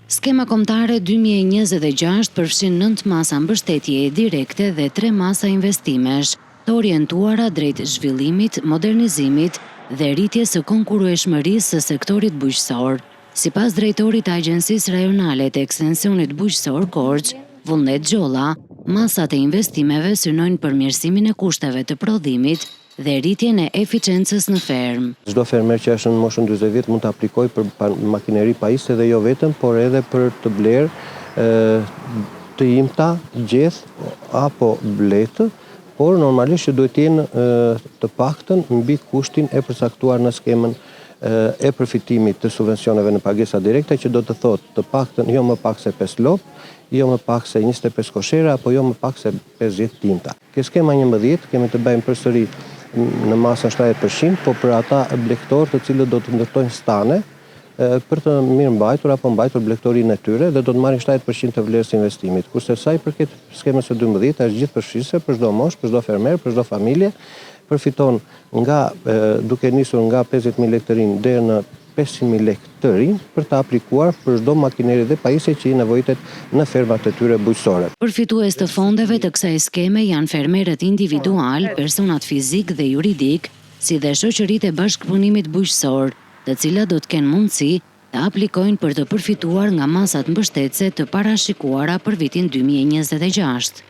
Skema kombëtare 2026 përfshin 9 masa mbështetjeje direkte dhe 3 masa investimesh, të orientuara drejt zhvillimit, modernizimit dhe rritjes së konkurrueshmërisë së sektorit bujqësor. Sipas drejtorit të Agjencisë Rajonale të Ekstensionit Bujqësor Korçë, Vullnet Gjolla, masat e investimeve synojnë përmirësimin e kushteve të prodhimit dhe rritjen e eficiencës në fermë. Çdo fermer që është në moshën 40 vjet mund të aplikojë për makineri pajisje dhe jo vetëm, por edhe për të blerë të imta, gjeth apo bletë, por normalisht që duhet të jenë të paktën mbi kushtin e përcaktuar në skemën e përfitimit të subvencioneve në pagesa direkte, që do të thotë të paktën jo më pak se 5 lopë, jo më pak se 25 koshera, apo jo më pak se 50 timta. Kjo skema 11 kemi të bëjmë përsëri në masën 70%, po për ata blegtorë të cilët do të ndërtojnë stane për të mirë mbajtur apo mbajtur blegtorinë e tyre dhe do të marrin 70% të vlerës së investimit. Kurse sa i përket skemës së 12 është gjithëpërfshirëse për çdo moshë, për çdo fermer, për çdo familje, përfiton nga duke nisur nga 50.000 lekë të rinj deri në 500.000 lekë të rinj për të aplikuar për çdo makineri dhe pajisje që i nevojitet në fermat e tyre bujqësore. Përfitues të fondeve të kësaj skeme janë fermerët individual, personat fizik dhe juridik, si dhe shoqëritë e bashkëpunimit bujqësor, të cilat do të kenë mundësi të aplikojnë për të përfituar nga masat mbështetëse të parashikuara për vitin 2026.